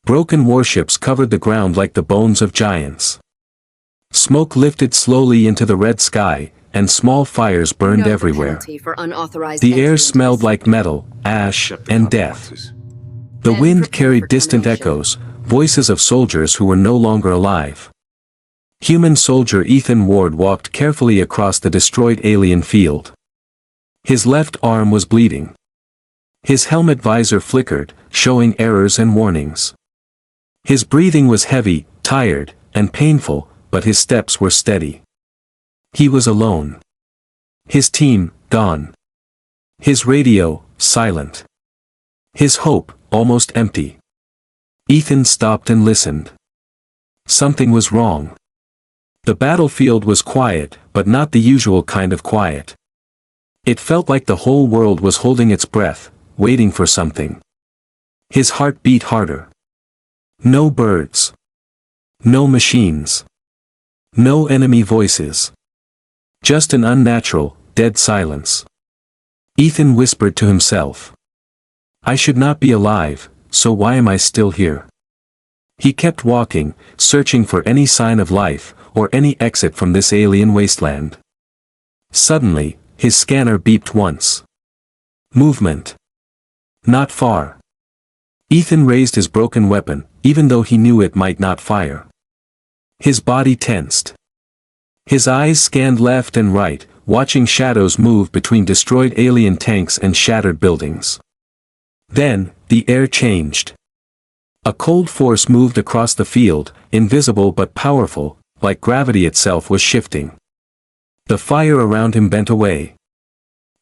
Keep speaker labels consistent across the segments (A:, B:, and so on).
A: Broken warships covered the ground like the bones of giants. Smoke lifted slowly into the red sky, and small fires burned everywhere. The air smelled like metal, ash, and death. The wind carried distant echoes, voices of soldiers who were no longer alive. Human soldier Ethan Ward walked carefully across the destroyed alien field. His left arm was bleeding. His helmet visor flickered, showing errors and warnings. His breathing was heavy, tired, and painful, but his steps were steady. He was alone. His team, gone. His radio, silent. His hope, almost empty. Ethan stopped and listened. Something was wrong. The battlefield was quiet, but not the usual kind of quiet. It felt like the whole world was holding its breath, waiting for something. His heart beat harder. No birds. No machines. No enemy voices. Just an unnatural, dead silence. Ethan whispered to himself. I should not be alive, so why am I still here? He kept walking, searching for any sign of life, or any exit from this alien wasteland. Suddenly, his scanner beeped once. Movement. Not far. Ethan raised his broken weapon, even though he knew it might not fire. His body tensed. His eyes scanned left and right, watching shadows move between destroyed alien tanks and shattered buildings. Then, the air changed. A cold force moved across the field, invisible but powerful, like gravity itself was shifting. The fire around him bent away.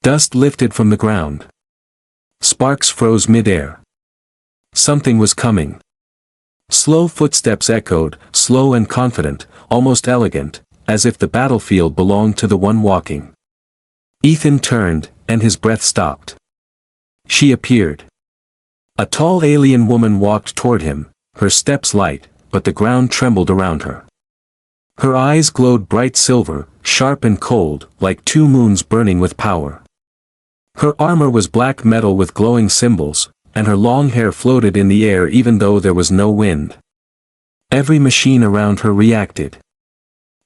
A: Dust lifted from the ground. Sparks froze mid-air. Something was coming. Slow footsteps echoed, slow and confident, almost elegant, as if the battlefield belonged to the one walking. Ethan turned, and his breath stopped. She appeared. A tall alien woman walked toward him, her steps light, but the ground trembled around her. Her eyes glowed bright silver, sharp and cold, like two moons burning with power. Her armor was black metal with glowing symbols, and her long hair floated in the air even though there was no wind. Every machine around her reacted.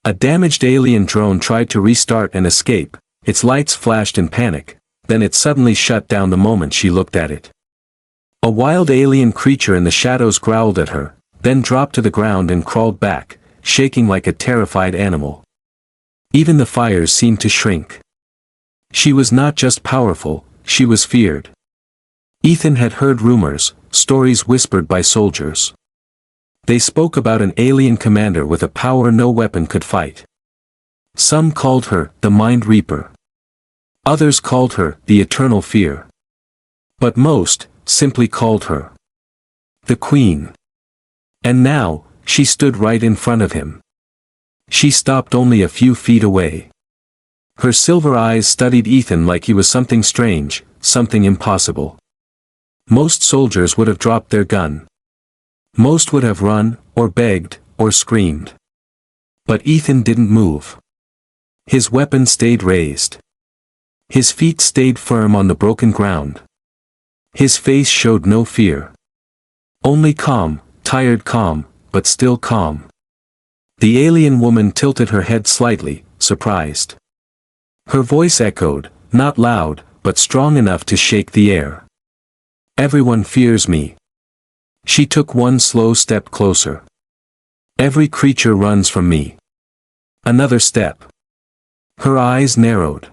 A: A damaged alien drone tried to restart and escape, its lights flashed in panic, then it suddenly shut down the moment she looked at it. A wild alien creature in the shadows growled at her, then dropped to the ground and crawled back, shaking like a terrified animal. Even the fires seemed to shrink. She was not just powerful, she was feared. Ethan had heard rumors, stories whispered by soldiers. They spoke about an alien commander with a power no weapon could fight. Some called her the Mind Reaper. Others called her the Eternal Fear. But most simply called her the Queen. And now, she stood right in front of him. She stopped only a few feet away. Her silver eyes studied Ethan like he was something strange, something impossible. Most soldiers would have dropped their gun. Most would have run, or begged, or screamed. But Ethan didn't move. His weapon stayed raised. His feet stayed firm on the broken ground. His face showed no fear. Only calm, tired calm, but still calm. The alien woman tilted her head slightly, surprised. Her voice echoed, not loud, but strong enough to shake the air. Everyone fears me. She took one slow step closer. Every creature runs from me. Another step. Her eyes narrowed.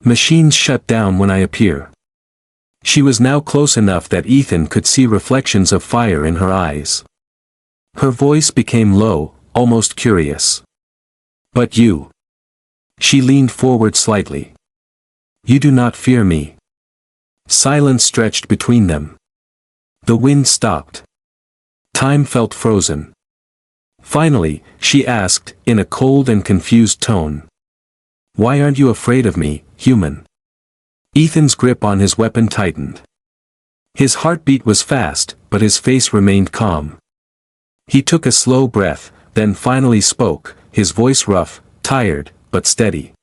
A: Machines shut down when I appear. She was now close enough that Ethan could see reflections of fire in her eyes. Her voice became low, almost curious. But you. She leaned forward slightly. You do not fear me. Silence stretched between them. The wind stopped. Time felt frozen. Finally, she asked, in a cold and confused tone. Why aren't you afraid of me, human? Ethan's grip on his weapon tightened. His heartbeat was fast, but his face remained calm. He took a slow breath, then finally spoke, his voice rough, tired, but steady.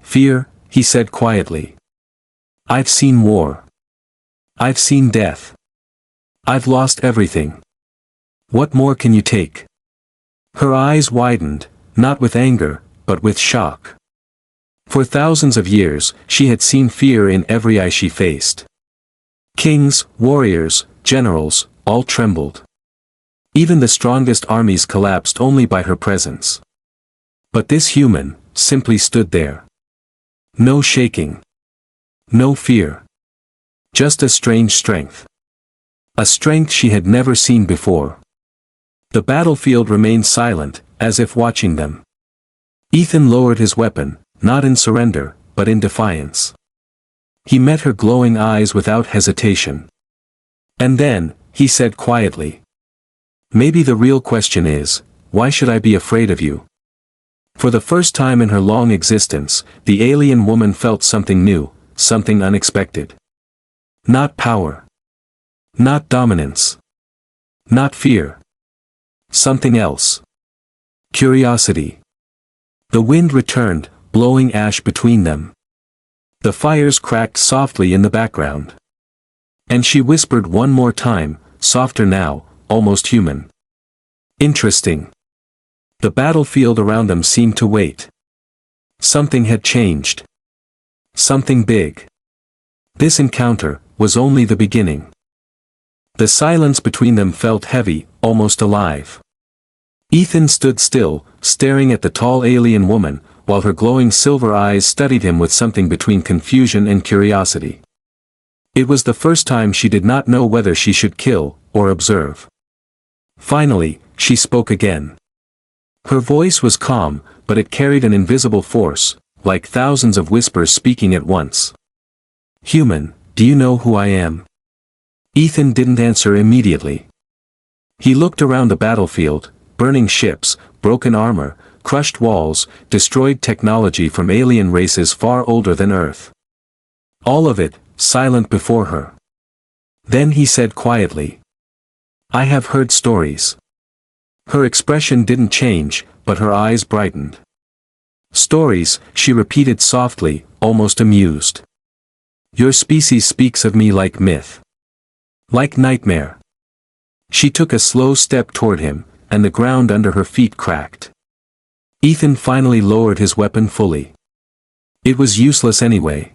A: Fear, he said quietly. I've seen war. I've seen death. I've lost everything. What more can you take? Her eyes widened, not with anger, but with shock. For thousands of years, she had seen fear in every eye she faced. Kings, warriors, generals, all trembled. Even the strongest armies collapsed only by her presence. But this human, simply stood there. No shaking. No fear. Just a strange strength. A strength she had never seen before. The battlefield remained silent, as if watching them. Ethan lowered his weapon, not in surrender, but in defiance. He met her glowing eyes without hesitation. And then, he said quietly, "Maybe the real question is, why should I be afraid of you?" For the first time in her long existence, the alien woman felt something new, something unexpected. Not power. Not dominance. Not fear. Something else. Curiosity. The wind returned, blowing ash between them. The fires cracked softly in the background. And she whispered one more time, softer now, almost human. Interesting. The battlefield around them seemed to wait. Something had changed. Something big. This encounter was only the beginning. The silence between them felt heavy, almost alive. Ethan stood still, staring at the tall alien woman, while her glowing silver eyes studied him with something between confusion and curiosity. It was the first time she did not know whether she should kill, or observe. Finally, she spoke again. Her voice was calm, but it carried an invisible force, like thousands of whispers speaking at once. "Human, do you know who I am?" Ethan didn't answer immediately. He looked around the battlefield, burning ships, broken armor, crushed walls, destroyed technology from alien races far older than Earth. All of it, silent before her. Then he said quietly, "I have heard stories." Her expression didn't change, but her eyes brightened. "Stories," she repeated softly, almost amused. "Your species speaks of me like myth. Like nightmare." She took a slow step toward him, and the ground under her feet cracked. Ethan finally lowered his weapon fully. It was useless anyway.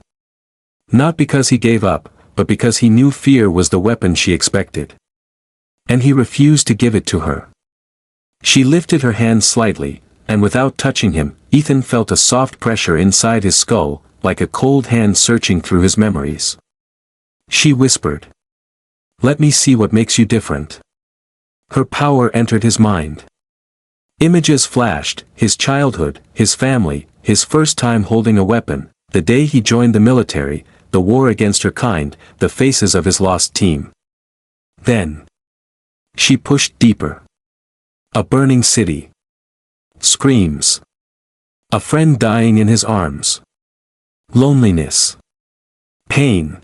A: Not because he gave up, but because he knew fear was the weapon she expected. And he refused to give it to her. She lifted her hand slightly, and without touching him, Ethan felt a soft pressure inside his skull, like a cold hand searching through his memories. She whispered, "Let me see what makes you different." Her power entered his mind. Images flashed, his childhood, his family, his first time holding a weapon, the day he joined the military, the war against her kind, the faces of his lost team. Then, she pushed deeper. A burning city. Screams. A friend dying in his arms. Loneliness. Pain.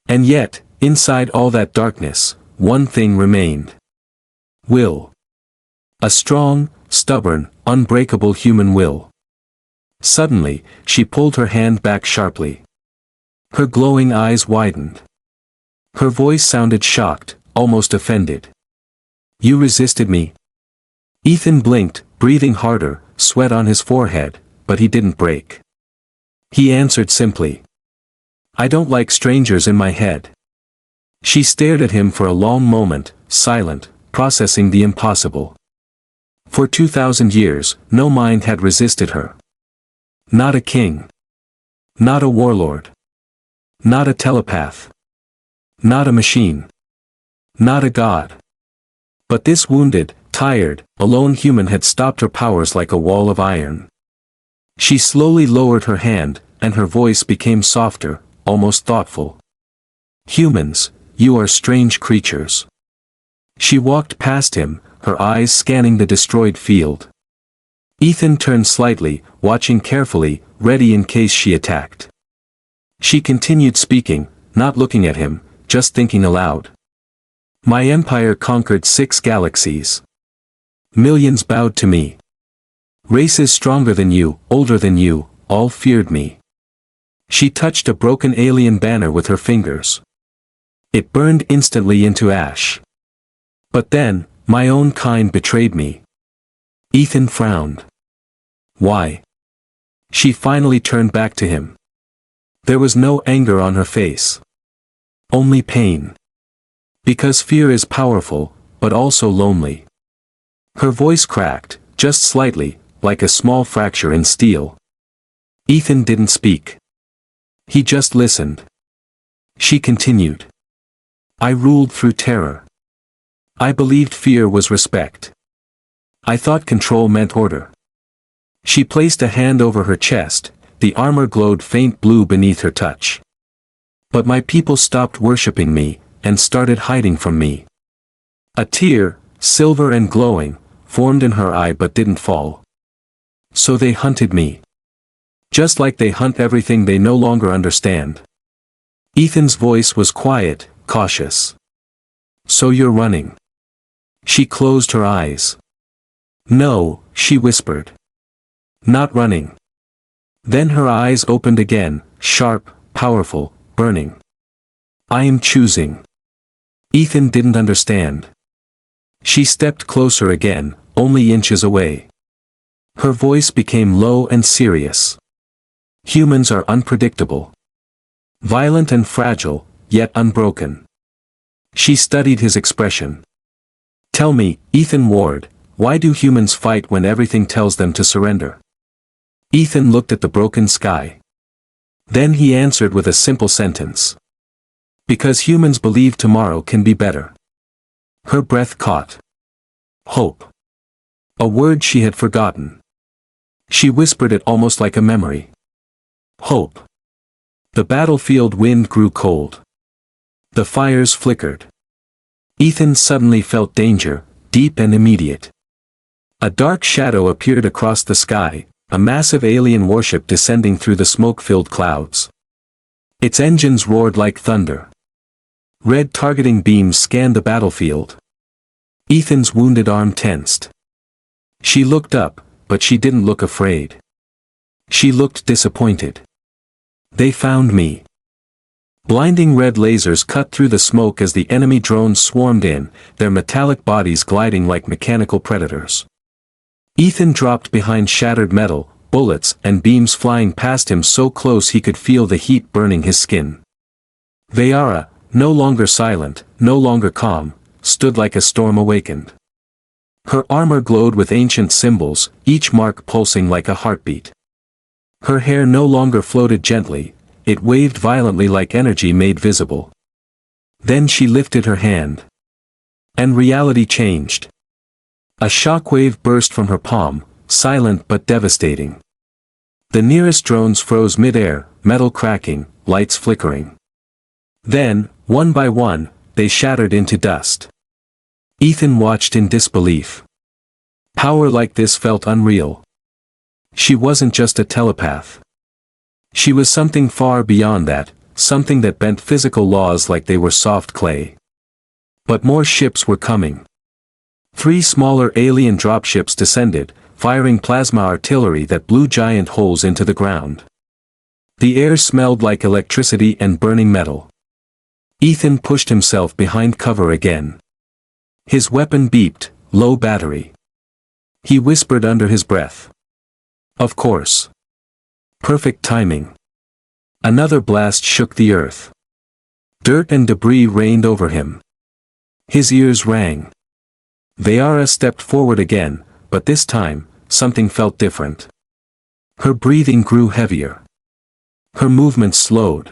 A: And yet, inside all that darkness, one thing remained. Will. A strong, stubborn, unbreakable human will. Suddenly, she pulled her hand back sharply. Her glowing eyes widened. Her voice sounded shocked, almost offended. "You resisted me?" Ethan blinked, breathing harder, sweat on his forehead, but he didn't break. He answered simply, "I don't like strangers in my head." She stared at him for a long moment, silent, processing the impossible. For 2,000 years, no mind had resisted her. Not a king. Not a warlord. Not a telepath. Not a machine. Not a god. But this wounded, tired, alone human had stopped her powers like a wall of iron. She slowly lowered her hand, and her voice became softer, almost thoughtful. "Humans, you are strange creatures." She walked past him, her eyes scanning the destroyed field. Ethan turned slightly, watching carefully, ready in case she attacked. She continued speaking, not looking at him, just thinking aloud. "My empire conquered 6 galaxies. Millions bowed to me. Races stronger than you, older than you, all feared me." She touched a broken alien banner with her fingers. It burned instantly into ash. But then, My own kind betrayed me. Ethan frowned. Why? She finally turned back to him. There was no anger on her face. Only pain. Because fear is powerful, but also lonely. Her voice cracked, just slightly, like a small fracture in steel. Ethan didn't speak. He just listened. She continued. I ruled through terror. I believed fear was respect. I thought control meant order. She placed a hand over her chest, the armor glowed faint blue beneath her touch. But my people stopped worshipping me, and started hiding from me. A tear, silver and glowing, formed in her eye but didn't fall. So they hunted me. Just like they hunt everything they no longer understand. Ethan's voice was quiet, cautious. So you're running. She closed her eyes. No, she whispered. Not running. Then her eyes opened again, sharp, powerful, burning. I am choosing. Ethan didn't understand. She stepped closer again, only inches away. Her voice became low and serious. Humans are unpredictable. Violent and fragile, yet unbroken. She studied his expression. Tell me, Ethan Ward, why do humans fight when everything tells them to surrender? Ethan looked at the broken sky. Then he answered with a simple sentence. Because humans believe tomorrow can be better. Her breath caught. Hope. A word she had forgotten. She whispered it almost like a memory. Hope. The battlefield wind grew cold. The fires flickered. Ethan suddenly felt danger, deep and immediate. A dark shadow appeared across the sky, a massive alien warship descending through the smoke-filled clouds. Its engines roared like thunder. Red targeting beams scanned the battlefield. Ethan's wounded arm tensed. She looked up, but she didn't look afraid. She looked disappointed. They found me. Blinding red lasers cut through the smoke as the enemy drones swarmed in, their metallic bodies gliding like mechanical predators. Ethan dropped behind shattered metal, bullets and beams flying past him so close he could feel the heat burning his skin. Vayara, no longer silent, no longer calm, stood like a storm awakened. Her armor glowed with ancient symbols, each mark pulsing like a heartbeat. Her hair no longer floated gently, it waved violently like energy made visible. Then she lifted her hand. And reality changed. A shockwave burst from her palm, silent but devastating. The nearest drones froze mid-air, metal cracking, lights flickering. Then, one by one, they shattered into dust. Ethan watched in disbelief. Power like this felt unreal. She wasn't just a telepath. She was something far beyond that, something that bent physical laws like they were soft clay. But more ships were coming. 3 smaller alien dropships descended, firing plasma artillery that blew giant holes into the ground. The air smelled like electricity and burning metal. Ethan pushed himself behind cover again. His weapon beeped, low battery. He whispered under his breath. Of course. Perfect timing. Another blast shook the earth. Dirt and debris rained over him. His ears rang. Vayara stepped forward again, but this time, something felt different. Her breathing grew heavier. Her movements slowed.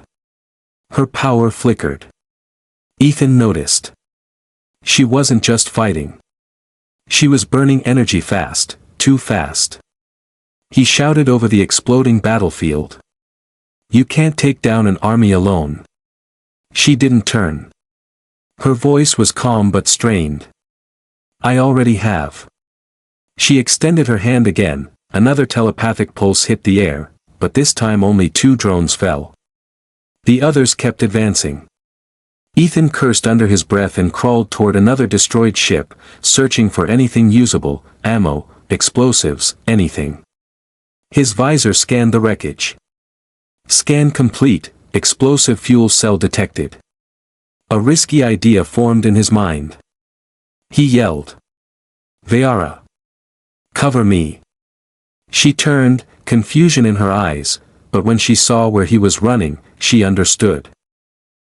A: Her power flickered. Ethan noticed. She wasn't just fighting. She was burning energy fast, too fast. He shouted over the exploding battlefield. You can't take down an army alone. She didn't turn. Her voice was calm but strained. I already have. She extended her hand again, another telepathic pulse hit the air, but this time only 2 drones fell. The others kept advancing. Ethan cursed under his breath and crawled toward another destroyed ship, searching for anything usable, ammo, explosives, anything. His visor scanned the wreckage. Scan complete, explosive fuel cell detected. A risky idea formed in his mind. He yelled. Vayara. Cover me. She turned, confusion in her eyes, but when she saw where he was running, she understood.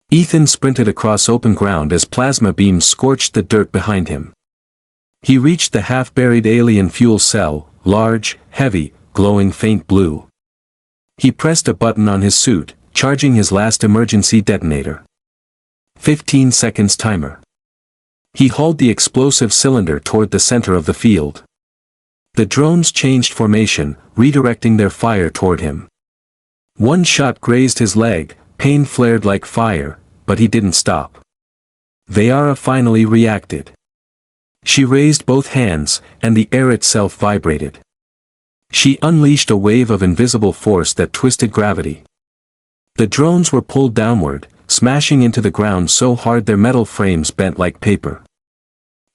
A: Ethan sprinted across open ground as plasma beams scorched the dirt behind him. He reached the half-buried alien fuel cell, large, heavy, glowing faint blue. He pressed a button on his suit, charging his last emergency detonator. 15 seconds timer. He hauled the explosive cylinder toward the center of the field. The drones changed formation, redirecting their fire toward him. One shot grazed his leg, pain flared like fire, but he didn't stop. Vayara finally reacted. She raised both hands, and the air itself vibrated. She unleashed a wave of invisible force that twisted gravity. The drones were pulled downward, smashing into the ground so hard their metal frames bent like paper.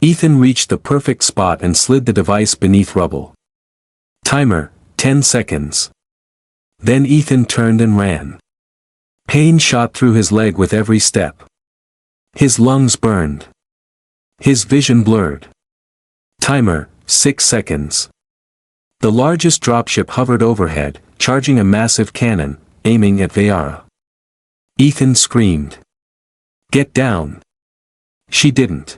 A: Ethan reached the perfect spot and slid the device beneath rubble. Timer, 10 seconds. Then Ethan turned and ran. Pain shot through his leg with every step. His lungs burned. His vision blurred. Timer, 6 seconds. The largest dropship hovered overhead, charging a massive cannon, aiming at Vayara. Ethan screamed. Get down. She didn't.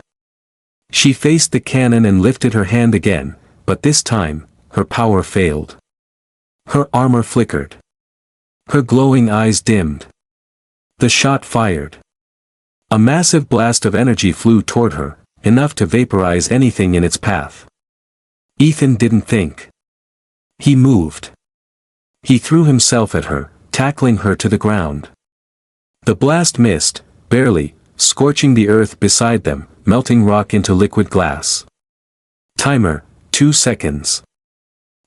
A: She faced the cannon and lifted her hand again, but this time, her power failed. Her armor flickered. Her glowing eyes dimmed. The shot fired. A massive blast of energy flew toward her, enough to vaporize anything in its path. Ethan didn't think. He moved. He threw himself at her, tackling her to the ground. The blast missed, barely, scorching the earth beside them, melting rock into liquid glass. Timer, 2 seconds.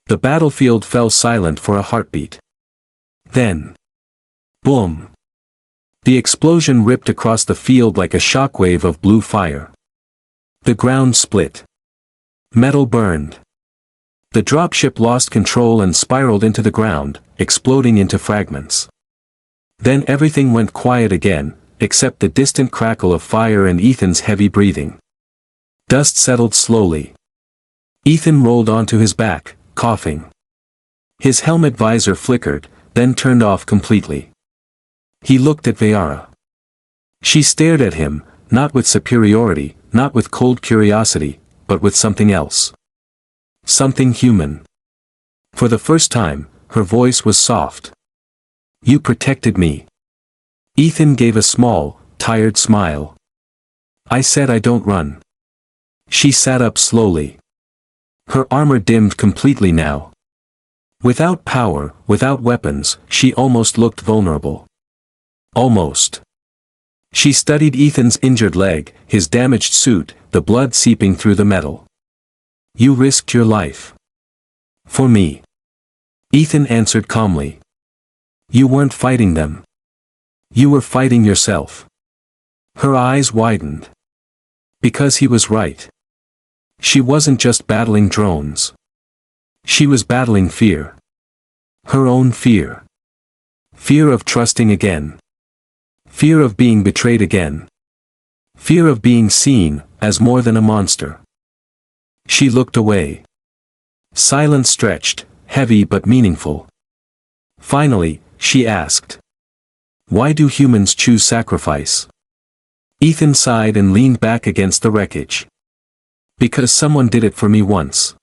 A: The battlefield fell silent for a heartbeat. Then. Boom. The explosion ripped across the field like a shockwave of blue fire. The ground split. Metal burned. The dropship lost control and spiraled into the ground, exploding into fragments. Then everything went quiet again, except the distant crackle of fire and Ethan's heavy breathing. Dust settled slowly. Ethan rolled onto his back, coughing. His helmet visor flickered, then turned off completely. He looked at Vayara. She stared at him, not with superiority, not with cold curiosity, but with something else. Something human. For the first time, her voice was soft. You protected me. Ethan gave a small, tired smile. I said I don't run. She sat up slowly. Her armor dimmed completely now. Without power, without weapons, she almost looked vulnerable. Almost. She studied Ethan's injured leg, his damaged suit, the blood seeping through the metal. You risked your life. For me. Ethan answered calmly. You weren't fighting them. You were fighting yourself. Her eyes widened. Because he was right. She wasn't just battling drones. She was battling fear. Her own fear. Fear of trusting again. Fear of being betrayed again. Fear of being seen as more than a monster. She looked away. Silence stretched, heavy but meaningful. Finally, she asked. Why do humans choose sacrifice? Ethan sighed and leaned back against the wreckage. Because someone did it for me once.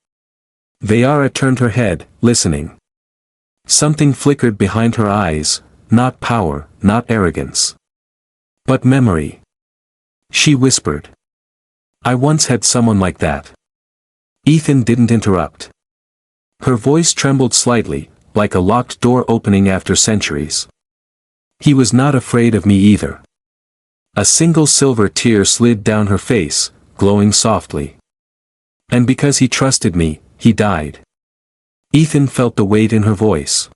A: Vayara turned her head, listening. Something flickered behind her eyes, not power, not arrogance. But memory. She whispered. I once had someone like that. Ethan didn't interrupt. Her voice trembled slightly, like a locked door opening after centuries. He was not afraid of me either. A single silver tear slid down her face, glowing softly. And because he trusted me, he died. Ethan felt the weight in her voice.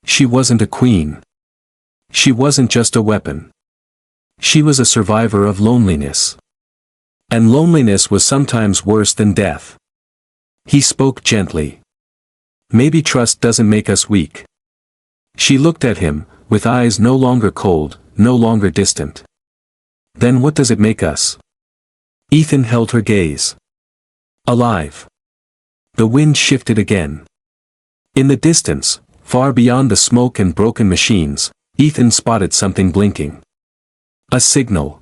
A: She wasn't a queen. She wasn't just a weapon. She was a survivor of loneliness. And loneliness was sometimes worse than death. He spoke gently. Maybe trust doesn't make us weak. She looked at him, with eyes no longer cold, no longer distant. Then what does it make us? Ethan held her gaze. Alive. The wind shifted again. In the distance, far beyond the smoke and broken machines, Ethan spotted something blinking. A signal.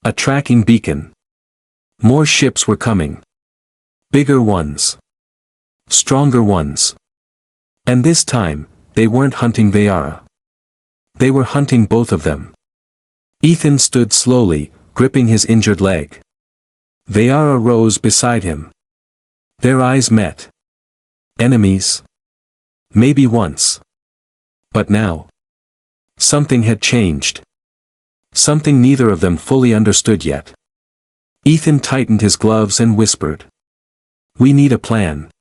A: A tracking beacon. More ships were coming. Bigger ones. Stronger ones. And this time, they weren't hunting Vayara. They were hunting both of them. Ethan stood slowly, gripping his injured leg. Vayara rose beside him. Their eyes met. Enemies? Maybe once. But now. Something had changed. Something neither of them fully understood yet. Ethan tightened his gloves and whispered. We need a plan.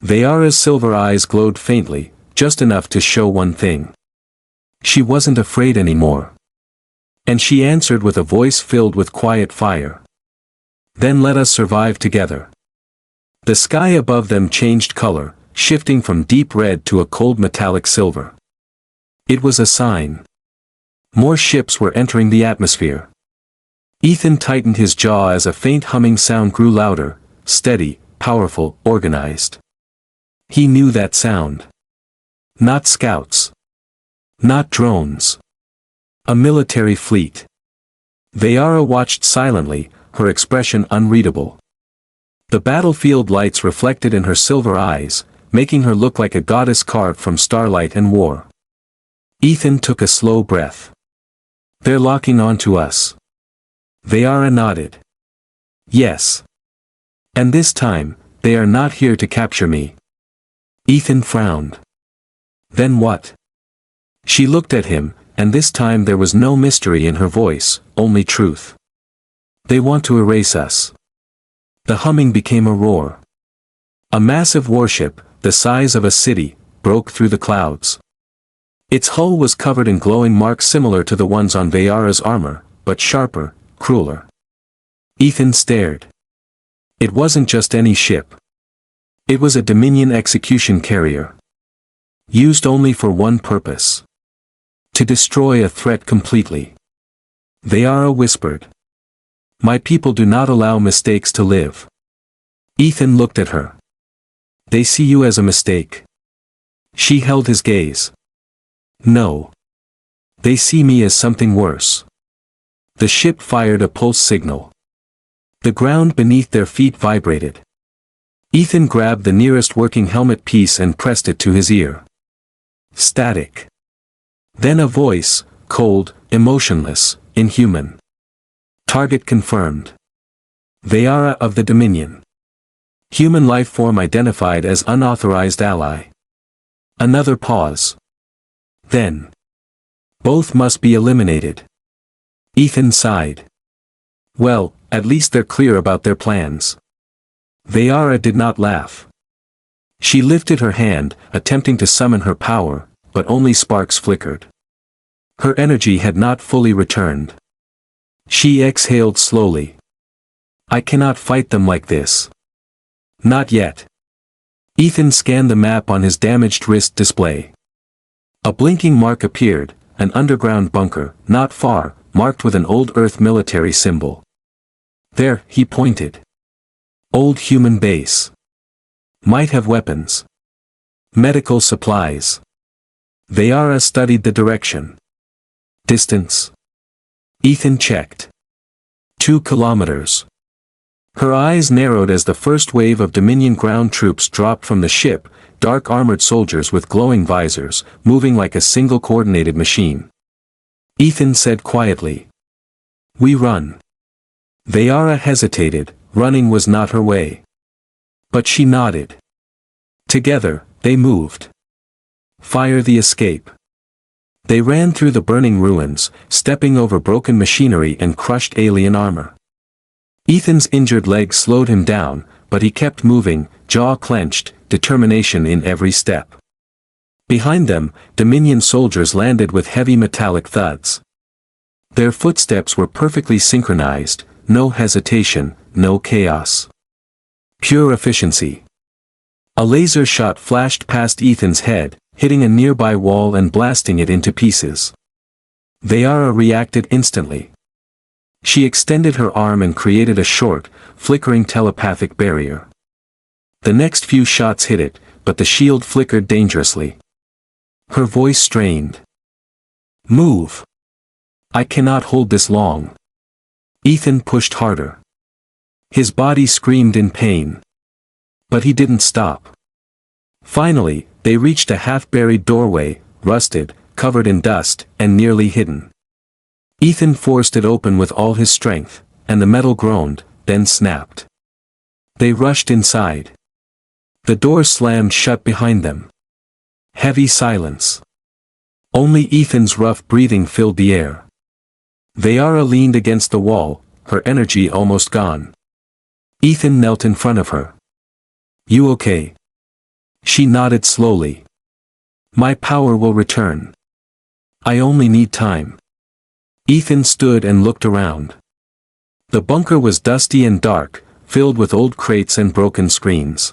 A: Vayara's silver eyes glowed faintly, just enough to show one thing. She wasn't afraid anymore. And she answered with a voice filled with quiet fire. Then let us survive together. The sky above them changed color, shifting from deep red to a cold metallic silver. It was a sign. More ships were entering the atmosphere. Ethan tightened his jaw as a faint humming sound grew louder, steady, powerful, organized. He knew that sound. Not scouts. Not drones. A military fleet. Vayara watched silently, her expression unreadable. The battlefield lights reflected in her silver eyes, making her look like a goddess carved from starlight and war. Ethan took a slow breath. They're locking onto us. Vayara nodded. Yes. And this time, they are not here to capture me. Ethan frowned. Then what? She looked at him, and this time there was no mystery in her voice, only truth. They want to erase us. The humming became a roar. A massive warship, the size of a city, broke through the clouds. Its hull was covered in glowing marks similar to the ones on Vayara's armor, but sharper, crueler. Ethan stared. It wasn't just any ship. It was a Dominion execution carrier. Used only for one purpose. To destroy a threat completely. Vayara whispered. My people do not allow mistakes to live. Ethan looked at her. They see you as a mistake. She held his gaze. No. They see me as something worse. The ship fired a pulse signal. The ground beneath their feet vibrated. Ethan grabbed the nearest working helmet piece and pressed it to his ear. Static. Then a voice, cold, emotionless, inhuman. Target confirmed. Vayara of the Dominion. Human life form identified as unauthorized ally. Another pause. Then. Both must be eliminated. Ethan sighed. Well, at least they're clear about their plans. Vayara did not laugh. She lifted her hand, attempting to summon her power, but only sparks flickered. Her energy had not fully returned. She exhaled slowly. I cannot fight them like this. Not yet. Ethan scanned the map on his damaged wrist display. A blinking mark appeared, an underground bunker, not far, marked with an old Earth military symbol. There, he pointed. Old human base. Might have weapons. Medical supplies. Vayara studied the direction. Distance. Ethan checked. 2 kilometers. Her eyes narrowed as the first wave of Dominion ground troops dropped from the ship, dark armored soldiers with glowing visors, moving like a single coordinated machine. Ethan said quietly. We run. Vayara hesitated, running was not her way. But she nodded. Together, they moved. Fire the escape. They ran through the burning ruins, stepping over broken machinery and crushed alien armor. Ethan's injured leg slowed him down, but he kept moving, jaw clenched, determination in every step. Behind them, Dominion soldiers landed with heavy metallic thuds. Their footsteps were perfectly synchronized, no hesitation, no chaos. Pure efficiency. A laser shot flashed past Ethan's head, hitting a nearby wall and blasting it into pieces. Vayara reacted instantly. She extended her arm and created a short, flickering telepathic barrier. The next few shots hit it, but the shield flickered dangerously. Her voice strained. "Move! I cannot hold this long." Ethan pushed harder. His body screamed in pain. But he didn't stop. Finally, they reached a half-buried doorway, rusted, covered in dust, and nearly hidden. Ethan forced it open with all his strength, and the metal groaned, then snapped. They rushed inside. The door slammed shut behind them. Heavy silence. Only Ethan's rough breathing filled the air. Veyara leaned against the wall, her energy almost gone. Ethan knelt in front of her. "You okay?" She nodded slowly. "My power will return. I only need time." Ethan stood and looked around. The bunker was dusty and dark, filled with old crates and broken screens.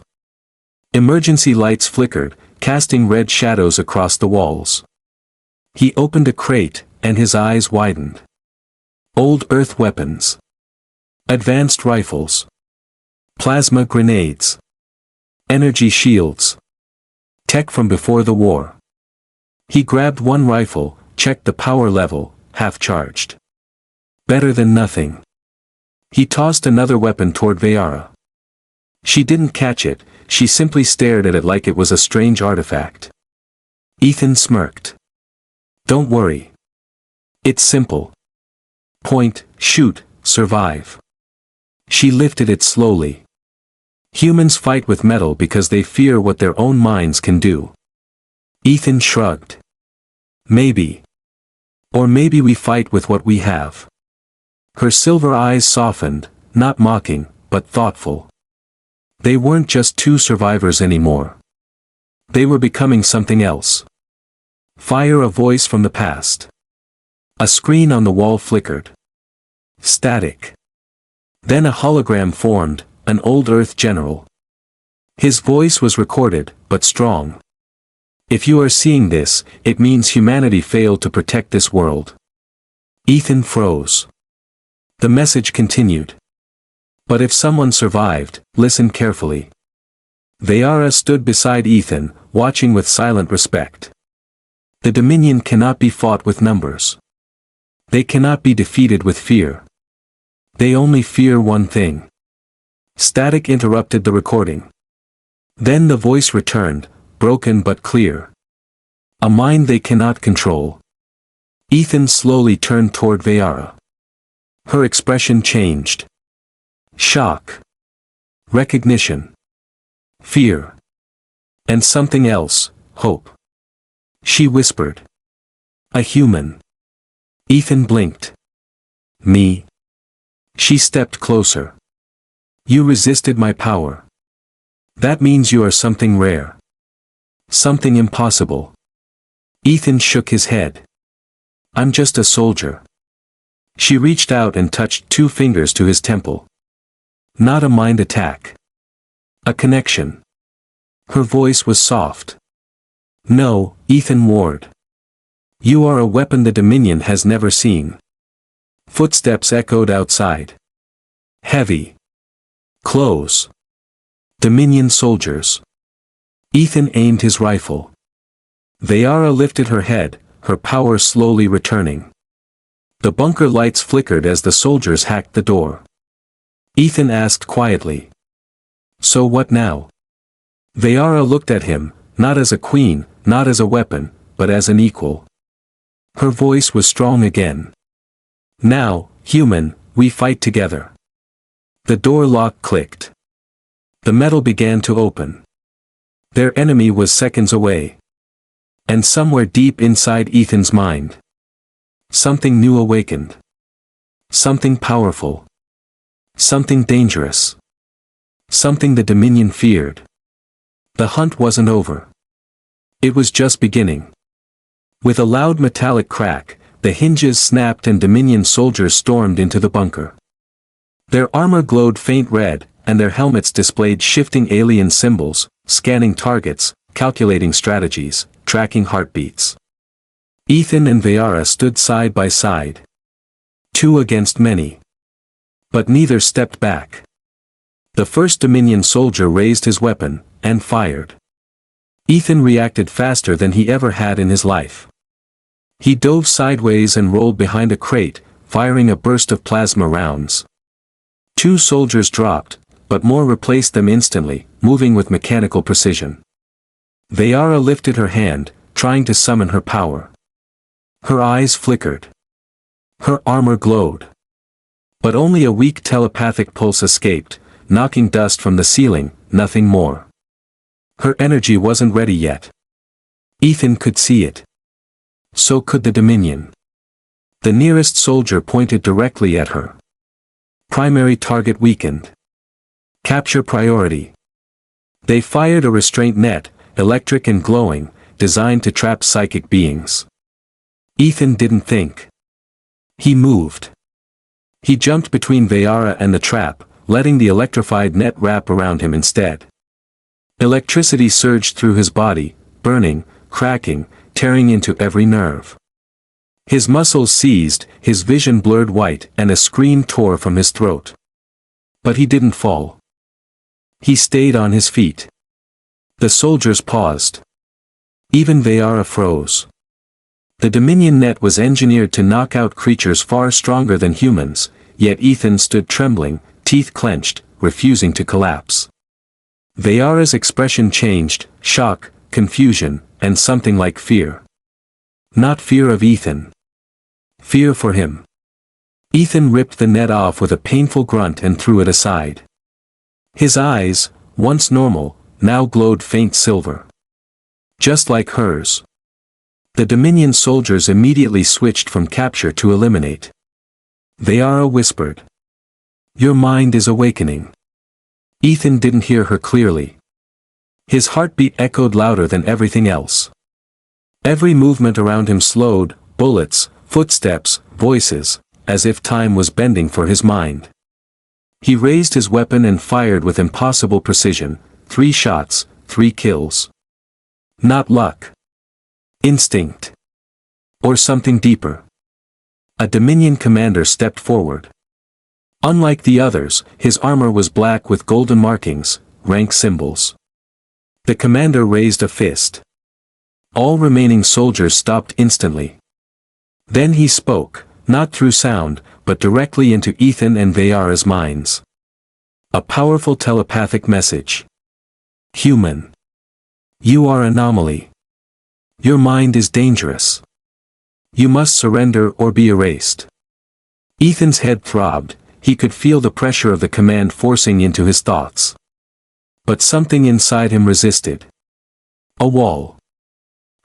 A: Emergency lights flickered, casting red shadows across the walls. He opened a crate, and his eyes widened. Old earth weapons. Advanced rifles. Plasma grenades. Energy shields. Tech from before the war. He grabbed one rifle, checked the power level, half-charged. Better than nothing. He tossed another weapon toward Veyara. She didn't catch it, she simply stared at it like it was a strange artifact. Ethan smirked. "Don't worry. It's simple. Point, shoot, survive." She lifted it slowly. Humans fight with metal because they fear what their own minds can do. Ethan shrugged. "Maybe. Or maybe we fight with what we have." Her silver eyes softened, not mocking, but thoughtful. They weren't just two survivors anymore. They were becoming something else. Fire, a voice from the past. A screen on the wall flickered. Static. Then a hologram formed, an old Earth general. His voice was recorded, but strong. "If you are seeing this, it means humanity failed to protect this world." Ethan froze. The message continued. "But if someone survived, listen carefully." Veyara stood beside Ethan, watching with silent respect. The Dominion cannot be fought with numbers. They cannot be defeated with fear. They only fear one thing. Static interrupted the recording. Then the voice returned, broken but clear. "A mind they cannot control." Ethan slowly turned toward Veyara. Her expression changed. Shock. Recognition. Fear. And something else, hope. She whispered. "A human." Ethan blinked. "Me?" She stepped closer. "You resisted my power. That means you are something rare. Something impossible." Ethan shook his head. "I'm just a soldier." She reached out and touched 2 fingers to his temple. "Not a mind attack. A connection." Her voice was soft. "No, Ethan Ward. You are a weapon the Dominion has never seen." Footsteps echoed outside. Heavy. Close. Dominion soldiers. Ethan aimed his rifle. Veyara lifted her head, her power slowly returning. The bunker lights flickered as the soldiers hacked the door. Ethan asked quietly. "So what now?" Veyara looked at him, not as a queen, not as a weapon, but as an equal. Her voice was strong again. "Now, human, we fight together." The door lock clicked. The metal began to open. Their enemy was seconds away. And somewhere deep inside Ethan's mind, something new awakened. Something powerful. Something dangerous. Something the Dominion feared. The hunt wasn't over. It was just beginning. With a loud metallic crack, the hinges snapped and Dominion soldiers stormed into the bunker. Their armor glowed faint red, and their helmets displayed shifting alien symbols, scanning targets, calculating strategies, tracking heartbeats. Ethan and Veyara stood side by side. 2 against many. But neither stepped back. The first Dominion soldier raised his weapon, and fired. Ethan reacted faster than he ever had in his life. He dove sideways and rolled behind a crate, firing a burst of plasma rounds. 2 soldiers dropped, but more replaced them instantly, moving with mechanical precision. Vayara lifted her hand, trying to summon her power. Her eyes flickered. Her armor glowed. But only a weak telepathic pulse escaped, knocking dust from the ceiling, nothing more. Her energy wasn't ready yet. Ethan could see it. So could the Dominion. The nearest soldier pointed directly at her. Primary target weakened. Capture priority. They fired a restraint net, electric and glowing, designed to trap psychic beings. Ethan didn't think. He moved. He jumped between Vayara and the trap, letting the electrified net wrap around him instead. Electricity surged through his body, burning, cracking, tearing into every nerve. His muscles seized, his vision blurred white, and a scream tore from his throat. But he didn't fall. He stayed on his feet. The soldiers paused. Even Vayara froze. The Dominion net was engineered to knock out creatures far stronger than humans, yet Ethan stood trembling, teeth clenched, refusing to collapse. Vayara's expression changed, shock, confusion, and something like fear. Not fear of Ethan. Fear for him. Ethan ripped the net off with a painful grunt and threw it aside. His eyes, once normal, now glowed faint silver. Just like hers. The Dominion soldiers immediately switched from capture to eliminate. Vayara whispered. "Your mind is awakening." Ethan didn't hear her clearly. His heartbeat echoed louder than everything else. Every movement around him slowed, bullets, footsteps, voices, as if time was bending for his mind. He raised his weapon and fired with impossible precision, 3 shots, 3 kills. Not luck. Instinct. Or something deeper. A Dominion commander stepped forward. Unlike the others, his armor was black with golden markings, rank symbols. The commander raised a fist. All remaining soldiers stopped instantly. Then he spoke, not through sound, but directly into Ethan and Vayara's minds. A powerful telepathic message. "Human. You are anomaly. Your mind is dangerous. You must surrender or be erased." Ethan's head throbbed, he could feel the pressure of the command forcing into his thoughts. But something inside him resisted. A wall.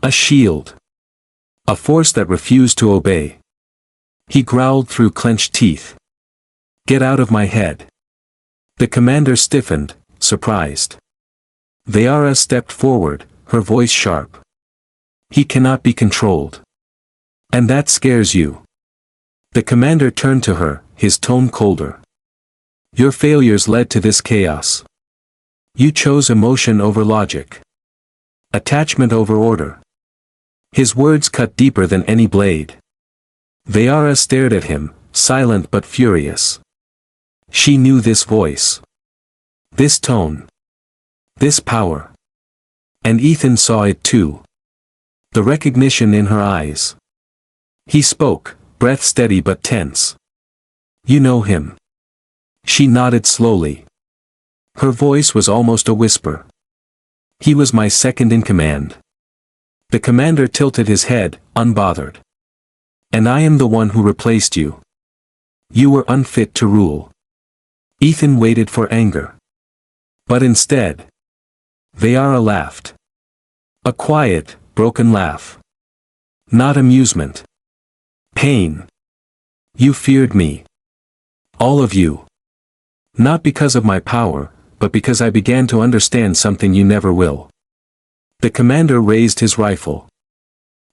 A: A shield. A force that refused to obey. He growled through clenched teeth. "Get out of my head." The commander stiffened, surprised. Vayara stepped forward, her voice sharp. "He cannot be controlled. And that scares you." The commander turned to her, his tone colder. "Your failures led to this chaos. You chose emotion over logic. Attachment over order." His words cut deeper than any blade. Vayara stared at him, silent but furious. She knew this voice. This tone. This power. And Ethan saw it too. The recognition in her eyes. He spoke, breath steady but tense. "You know him." She nodded slowly. Her voice was almost a whisper. "He was my second in command." The commander tilted his head, unbothered. "And I am the one who replaced you. You were unfit to rule." Ethan waited for anger. But instead, Vayara laughed. A quiet, broken laugh. Not amusement. Pain. "You feared me. All of you. Not because of my power, but because I began to understand something you never will." The commander raised his rifle.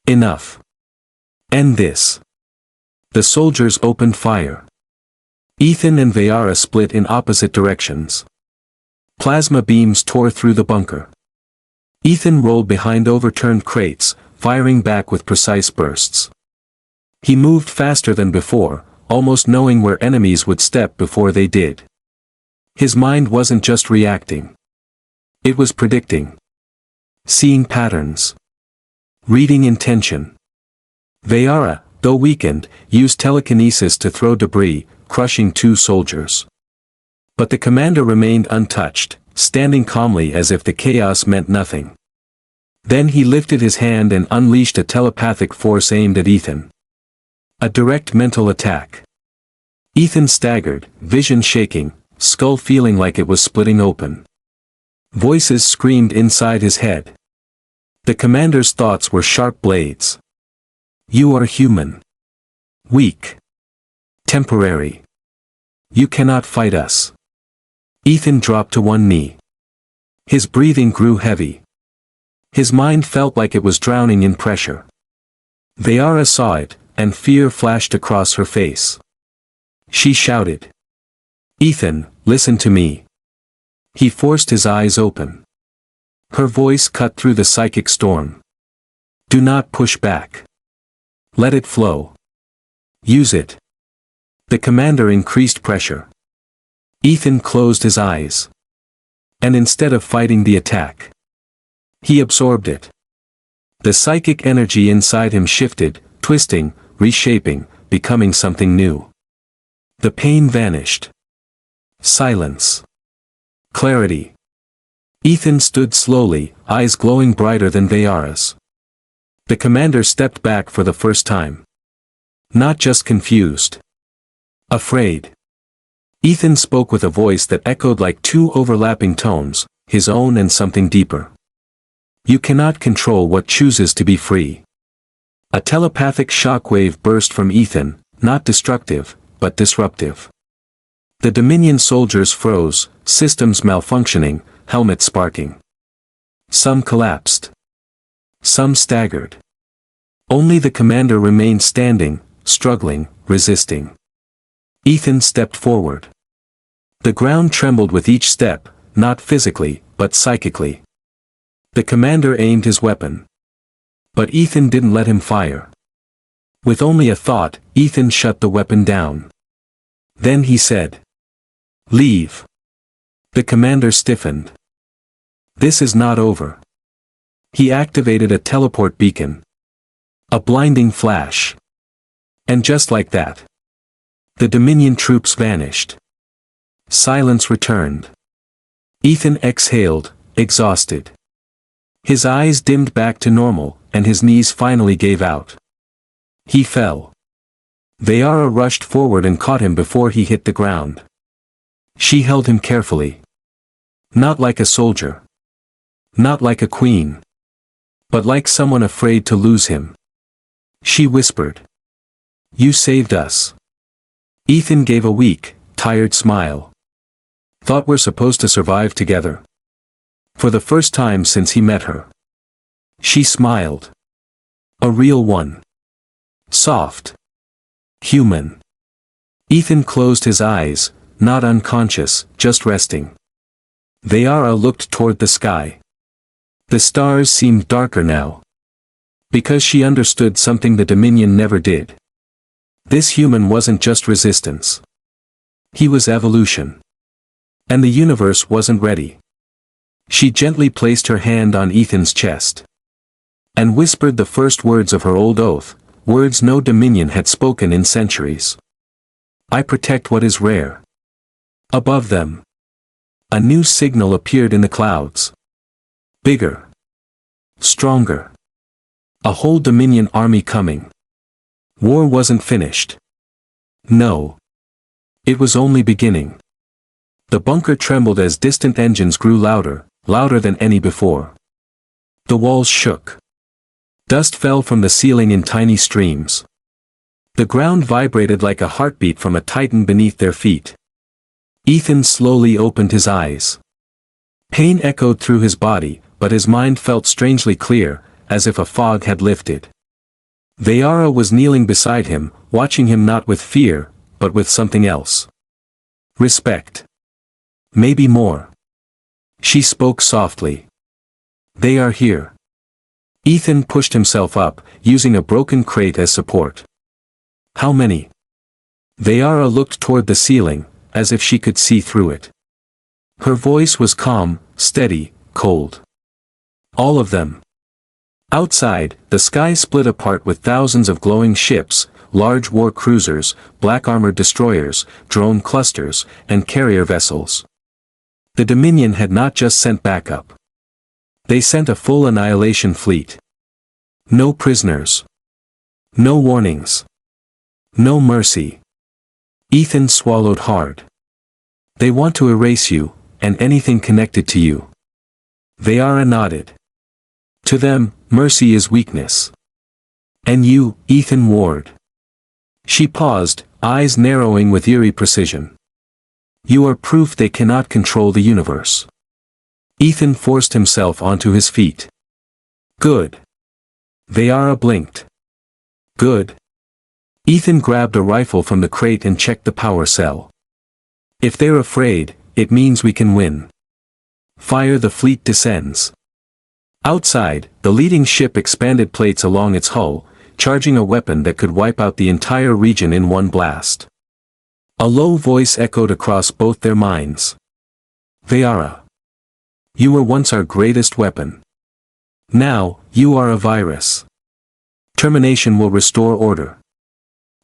A: "Enough. End this." The soldiers opened fire. Ethan and Vayara split in opposite directions. Plasma beams tore through the bunker. Ethan rolled behind overturned crates, firing back with precise bursts. He moved faster than before, almost knowing where enemies would step before they did. His mind wasn't just reacting. It was predicting. Seeing patterns. Reading intention. Vayara, though weakened, used telekinesis to throw debris, crushing 2 soldiers. But the commander remained untouched, standing calmly as if the chaos meant nothing. Then he lifted his hand and unleashed a telepathic force aimed at Ethan. A direct mental attack. Ethan staggered, vision shaking, skull feeling like it was splitting open. Voices screamed inside his head. The commander's thoughts were sharp blades. You are human. Weak. Temporary. You cannot fight us. Ethan dropped to one knee. His breathing grew heavy. His mind felt like it was drowning in pressure. Vayara saw it, and fear flashed across her face. She shouted. Ethan, listen to me. He forced his eyes open. Her voice cut through the psychic storm. Do not push back. Let it flow. Use it. The commander increased pressure. Ethan closed his eyes. And instead of fighting the attack, he absorbed it. The psychic energy inside him shifted, twisting, reshaping, becoming something new. The pain vanished. Silence. Clarity. Ethan stood slowly, eyes glowing brighter than Vayara's. The commander stepped back for the first time. Not just confused. Afraid. Ethan spoke with a voice that echoed like 2 overlapping tones, his own and something deeper. You cannot control what chooses to be free. A telepathic shockwave burst from Ethan, not destructive, but disruptive. The Dominion soldiers froze, systems malfunctioning, helmets sparking. Some collapsed. Some staggered. Only the commander remained standing, struggling, resisting. Ethan stepped forward. The ground trembled with each step, not physically, but psychically. The commander aimed his weapon. But Ethan didn't let him fire. With only a thought, Ethan shut the weapon down. Then he said, Leave. The commander stiffened. This is not over. He activated a teleport beacon. A blinding flash. And just like that, the Dominion troops vanished. Silence returned. Ethan exhaled, exhausted. His eyes dimmed back to normal, and his knees finally gave out. He fell. Vayara rushed forward and caught him before he hit the ground. She held him carefully. Not like a soldier. Not like a queen. But like someone afraid to lose him. She whispered. You saved us. Ethan gave a weak, tired smile. Thought we're supposed to survive together. For the first time since he met her. She smiled. A real one. Soft. Human. Ethan closed his eyes, not unconscious, just resting. Vayara looked toward the sky. The stars seemed darker now. Because she understood something the Dominion never did. This human wasn't just resistance. He was evolution. And the universe wasn't ready. She gently placed her hand on Ethan's chest. And whispered the first words of her old oath, words no Dominion had spoken in centuries. I protect what is rare. Above them. A new signal appeared in the clouds. Bigger. Stronger. A whole Dominion army coming. War wasn't finished. No. It was only beginning. The bunker trembled as distant engines grew louder, louder than any before. The walls shook. Dust fell from the ceiling in tiny streams. The ground vibrated like a heartbeat from a titan beneath their feet. Ethan slowly opened his eyes. Pain echoed through his body, but his mind felt strangely clear, as if a fog had lifted. Vayara was kneeling beside him, watching him not with fear, but with something else. Respect. Maybe more. She spoke softly. They are here. Ethan pushed himself up, using a broken crate as support. How many? Vayara looked toward the ceiling, as if she could see through it. Her voice was calm, steady, cold. All of them. Outside, the sky split apart with thousands of glowing ships, large war cruisers, black-armored destroyers, drone clusters, and carrier vessels. The Dominion had not just sent backup. They sent a full annihilation fleet. No prisoners. No warnings. No mercy. Ethan swallowed hard. They want to erase you, and anything connected to you. Vayara nodded. To them, mercy is weakness. And you, Ethan Ward. She paused, eyes narrowing with eerie precision. You are proof they cannot control the universe. Ethan forced himself onto his feet. Good. Vayara blinked. Good. Ethan grabbed a rifle from the crate and checked the power cell. If they're afraid, it means we can win. Fire. The fleet descends. Outside, the leading ship expanded plates along its hull, charging a weapon that could wipe out the entire region in one blast. A low voice echoed across both their minds. Vayara. You were once our greatest weapon. Now, you are a virus. Termination will restore order.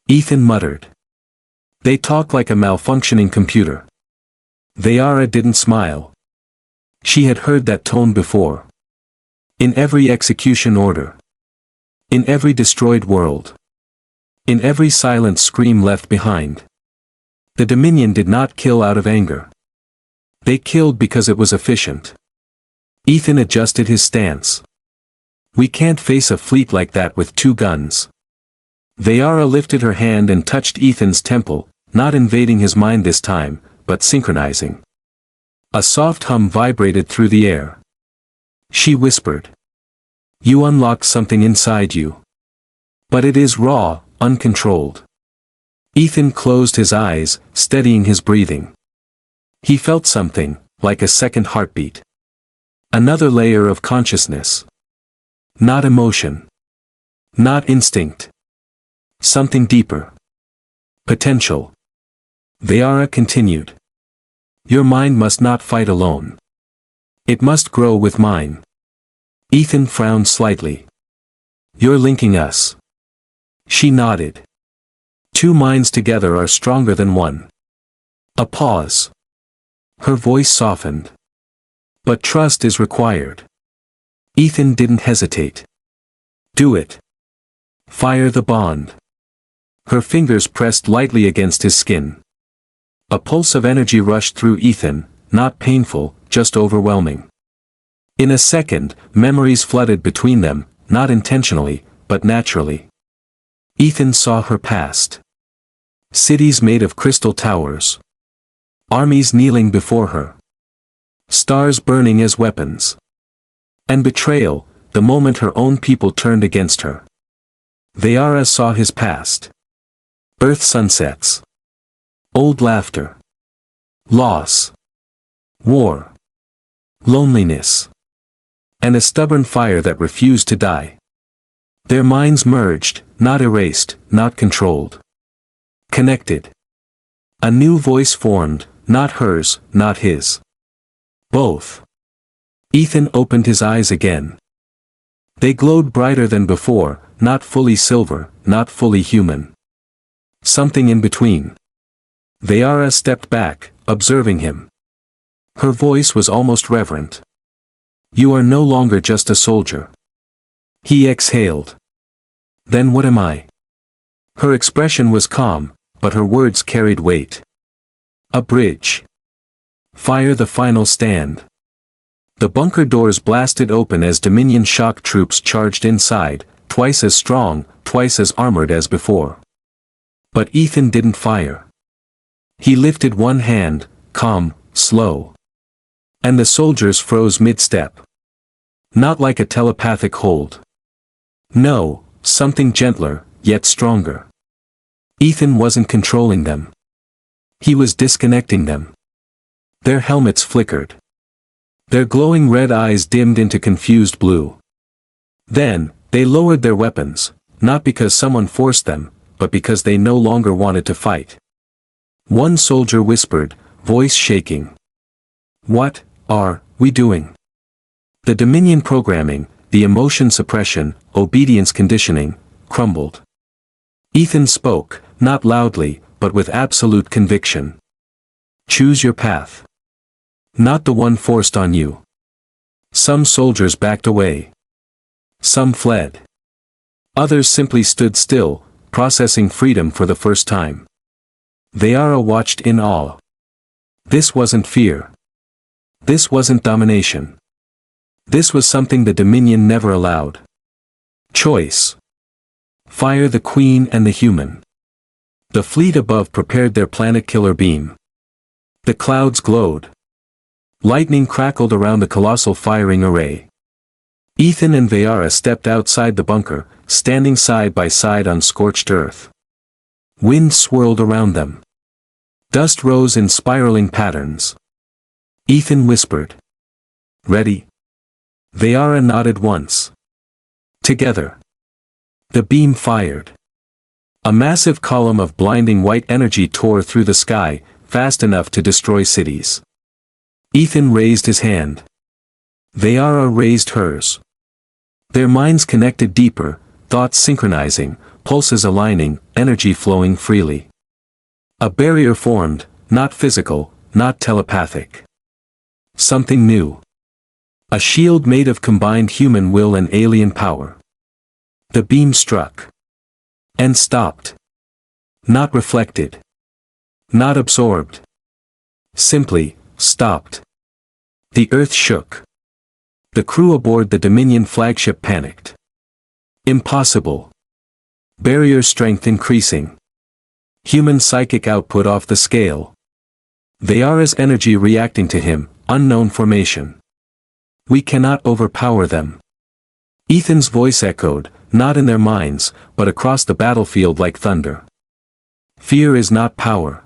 A: Ethan muttered. They talk like a malfunctioning computer. Vayara didn't smile. She had heard that tone before. In every execution order. In every destroyed world. In every silent scream left behind. The Dominion did not kill out of anger. They killed because it was efficient. Ethan adjusted his stance. We can't face a fleet like that with 2 guns. Vayara lifted her hand and touched Ethan's temple, not invading his mind this time, but synchronizing. A soft hum vibrated through the air. She whispered. You unlocked something inside you. But it is raw, uncontrolled. Ethan closed his eyes, steadying his breathing. He felt something, like a second heartbeat. Another layer of consciousness. Not emotion. Not instinct. Something deeper. Potential. Vayara continued. Your mind must not fight alone. It must grow with mine. Ethan frowned slightly. You're linking us. She nodded. 2 minds together are stronger than one. A pause. Her voice softened. But trust is required. Ethan didn't hesitate. Do it. Fire the bond. Her fingers pressed lightly against his skin. A pulse of energy rushed through Ethan, not painful, just overwhelming. In a second, memories flooded between them, not intentionally, but naturally. Ethan saw her past. Cities made of crystal towers. Armies kneeling before her. Stars burning as weapons. And betrayal, the moment her own people turned against her. Vayara saw his past. Earth sunsets. Old laughter. Loss. War. Loneliness. And a stubborn fire that refused to die. Their minds merged, not erased, not controlled. Connected. A new voice formed, not hers, not his. Both. Ethan opened his eyes again. They glowed brighter than before, not fully silver, not fully human. Something in between. Vayara stepped back, observing him. Her voice was almost reverent. You are no longer just a soldier. He exhaled. Then what am I? Her expression was calm, but her words carried weight. A bridge. Fire the final stand. The bunker doors blasted open as Dominion shock troops charged inside, twice as strong, twice as armored as before. But Ethan didn't fire. He lifted one hand, calm, slow. And the soldiers froze mid-step. Not like a telepathic hold. No, something gentler, yet stronger. Ethan wasn't controlling them. He was disconnecting them. Their helmets flickered. Their glowing red eyes dimmed into confused blue. Then, they lowered their weapons, not because someone forced them, but because they no longer wanted to fight. One soldier whispered, voice shaking. What are we doing? The Dominion programming, the emotion suppression, obedience conditioning, crumbled. Ethan spoke, not loudly, but with absolute conviction. Choose your path. Not the one forced on you. Some soldiers backed away. Some fled. Others simply stood still, processing freedom for the first time. Vayara watched in awe. This wasn't fear. This wasn't domination. This was something the Dominion never allowed. Choice. Fire the Queen and the human. The fleet above prepared their planet-killer beam. The clouds glowed. Lightning crackled around the colossal firing array. Ethan and Vayara stepped outside the bunker, standing side by side on scorched earth. Wind swirled around them. Dust rose in spiraling patterns. Ethan whispered. Ready? Vayara nodded once. Together. The beam fired. A massive column of blinding white energy tore through the sky, fast enough to destroy cities. Ethan raised his hand. Vayara raised hers. Their minds connected deeper, thoughts synchronizing, pulses aligning, energy flowing freely. A barrier formed, not physical, not telepathic. Something new. A shield made of combined human will and alien power. The beam struck. And stopped. Not reflected. Not absorbed. Simply, stopped. The earth shook. The crew aboard the Dominion flagship panicked. Impossible. Barrier strength increasing. Human psychic output off the scale. Vayara's energy reacting to him, unknown formation. We cannot overpower them. Ethan's voice echoed, not in their minds, but across the battlefield like thunder. Fear is not power.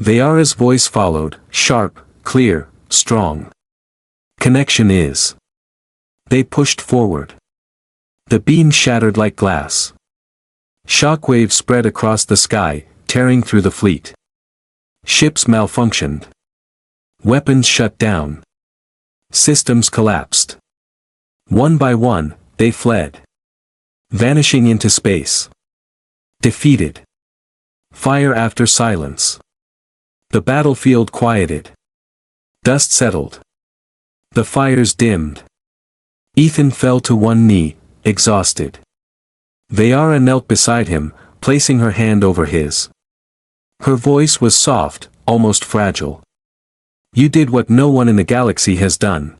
A: Vayara's voice followed, sharp, clear, strong. Connection is. They pushed forward. The beam shattered like glass. Shockwaves spread across the sky, tearing through the fleet. Ships malfunctioned. Weapons shut down. Systems collapsed. One by one, they fled. Vanishing into space. Defeated. Fire after silence. The battlefield quieted. Dust settled. The fires dimmed. Ethan fell to one knee, exhausted. Vayara knelt beside him, placing her hand over his. Her voice was soft, almost fragile. You did what no one in the galaxy has done.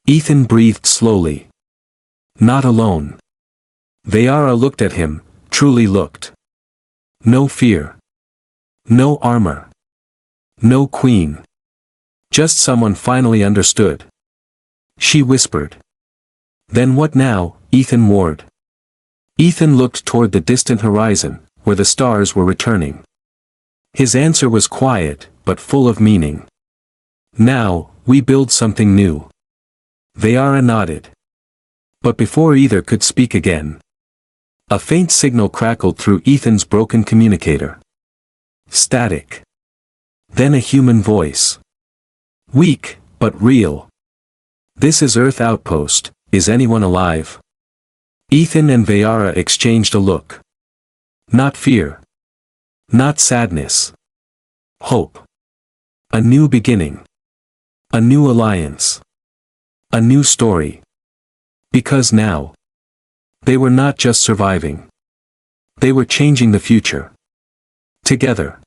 A: Ethan breathed slowly. Not alone. Vayara looked at him, truly looked. No fear. No armor. No queen. Just someone finally understood. She whispered. Then what now, Ethan warned. Ethan looked toward the distant horizon, where the stars were returning. His answer was quiet, but full of meaning. Now, we build something new. Vayara nodded. But before either could speak again, a faint signal crackled through Ethan's broken communicator. Static. Then a human voice. Weak, but real. This is Earth Outpost, is anyone alive? Ethan and Vayara exchanged a look. Not fear. Not sadness. Hope. A new beginning. A new alliance. A new story. Because now, they were not just surviving. They were changing the future. Together.